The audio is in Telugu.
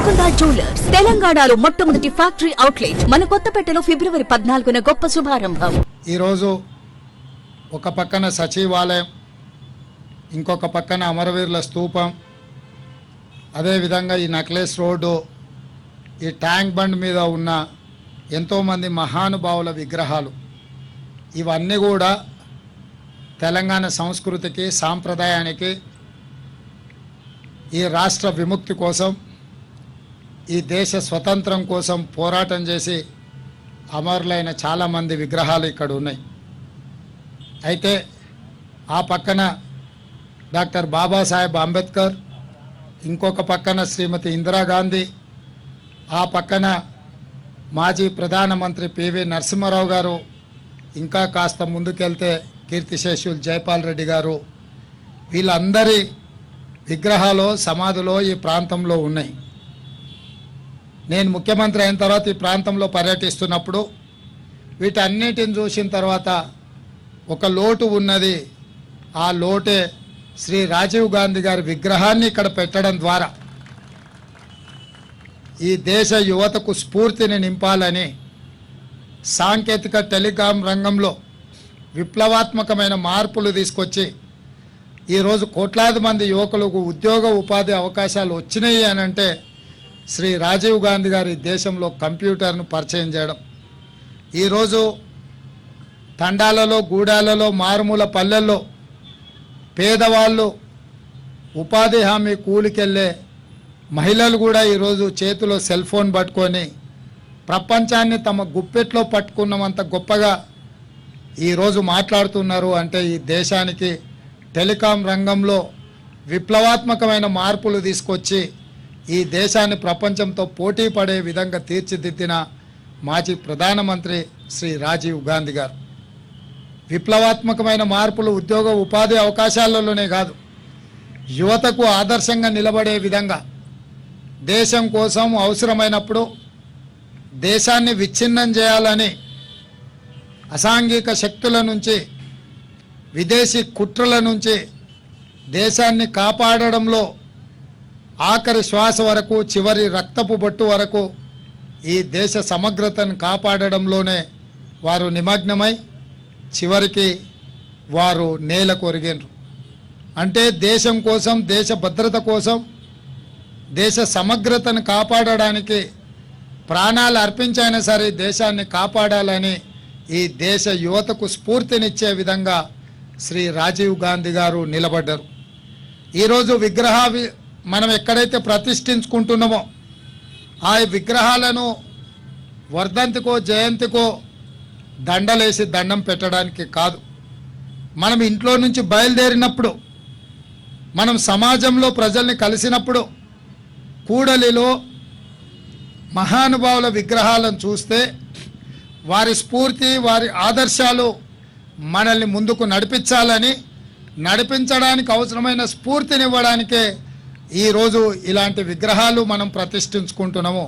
గోల్కొండ జ్యువెలర్స్ తెలంగాణలో మొట్టమొదటి ఫ్యాక్టరీ అవుట్లెట్ మన కొత్తపేటలో ఫిబ్రవరి 14న గొప్ప శుభారంభం. ఈ రోజు ఒక పక్కన సచివాలయం, ఇంకొక పక్కన అమరవీరుల స్తూపం, అదే విధంగా ఈ నెక్లెస్ రోడ్డు, ఈ ట్యాంక్ బండ్ మీద ఉన్న ఎంతోమంది మహానుభావుల విగ్రహాలు, ఇవన్నీ కూడా తెలంగాణ సంస్కృతికి, సాంప్రదాయానికి, ఈ రాష్ట్ర విముక్తి కోసం, ఈ దేశ స్వతంత్రం కోసం పోరాటం చేసి అమరులైన చాలామంది విగ్రహాలు ఇక్కడ ఉన్నాయి. అయితే ఆ పక్కన డాక్టర్ బాబాసాహెబ్ అంబేద్కర్, ఇంకొక పక్కన శ్రీమతి ఇందిరాగాంధీ, ఆ పక్కన మాజీ ప్రధానమంత్రి పివి నరసింహారావు గారు, ఇంకా కాస్త ముందుకెళ్తే కీర్తిశేషులు జైపాల్ రెడ్డి గారు, వీళ్ళందరి విగ్రహాలు, సమాధులు ఈ ప్రాంతంలో ఉన్నాయి. నేను ముఖ్యమంత్రి అయిన తర్వాత ఈ ప్రాంతంలో పర్యటిస్తున్నప్పుడు వీటన్నిటిని చూసిన తర్వాత ఒక లోటు ఉన్నది. ఆ లోటే శ్రీ రాజీవ్ గాంధీ గారి విగ్రహాన్ని ఇక్కడ పెట్టడం ద్వారా ఈ దేశ యువతకు స్ఫూర్తిని నింపాలని, సాంకేతిక టెలికాం రంగంలో విప్లవాత్మకమైన మార్పులు తీసుకొచ్చి ఈరోజు కోట్లాది మంది యువకులకు ఉద్యోగ ఉపాధి అవకాశాలు వచ్చినాయి అని అంటే శ్రీ రాజీవ్ గాంధీ గారి దేశంలో కంప్యూటర్ను పరిచయం చేయడం. ఈరోజు తండాలలో, గూడాలలో, మారుమూల పల్లెల్లో పేదవాళ్ళు, ఉపాధి హామీ కూలికెళ్ళే మహిళలు కూడా ఈరోజు చేతిలో సెల్ ఫోన్ పట్టుకొని ప్రపంచాన్ని తమ గుప్పెట్లో పట్టుకున్నంత గొప్పగా ఈరోజు మాట్లాడుతున్నారు. అంటే ఈ దేశానికి టెలికాం రంగంలో విప్లవాత్మకమైన మార్పులు తీసుకొచ్చి ఈ దేశాన్ని ప్రపంచంతో పోటీ పడే విధంగా తీర్చిదిద్దిన మాజీ ప్రధానమంత్రి శ్రీ రాజీవ్ గాంధీ గారు. విప్లవాత్మకమైన మార్పులు ఉద్యోగ ఉపాధి అవకాశాలలోనే కాదు, యువతకు ఆదర్శంగా నిలబడే విధంగా దేశం కోసం అవసరమైనప్పుడు దేశాన్ని విచ్ఛిన్నం చేయాలని అసాంఘిక శక్తుల నుంచి, విదేశీ కుట్రల నుంచి దేశాన్ని కాపాడడంలో ఆఖరి శ్వాస వరకు, చివరి రక్తపు బొట్టు వరకు ఈ దేశ సమగ్రతను కాపాడడంలోనే వారు నిమగ్నమై చివరికి వారు నేల కొరిగినరు. అంటే దేశం కోసం, దేశ భద్రత కోసం, దేశ సమగ్రతను కాపాడడానికి ప్రాణాలు అర్పించైనా సరే దేశాన్ని కాపాడాలని ఈ దేశ యువతకు స్ఫూర్తినిచ్చే విధంగా శ్రీ రాజీవ్ గాంధీ గారు నిలబడ్డారు. ఈరోజు మనం ఎక్కడైతే ప్రతిష్ఠించుకుంటున్నామో ఆ విగ్రహాలను వర్ధంతికో, జయంతికో దండలేసి దండం పెట్టడానికి కాదు, మనం ఇంట్లో నుంచి బయలుదేరినప్పుడు, మనం సమాజంలో ప్రజల్ని కలిసినప్పుడు కూడలిలో మహానుభావుల విగ్రహాలను చూస్తే వారి స్ఫూర్తి, వారి ఆదర్శాలు మనల్ని ముందుకు నడిపించడానికి అవసరమైన స్ఫూర్తినివ్వడానికే ఈరోజు ఇలాంటి విగ్రహాలు మనం ప్రతిష్ఠించుకుంటున్నాము.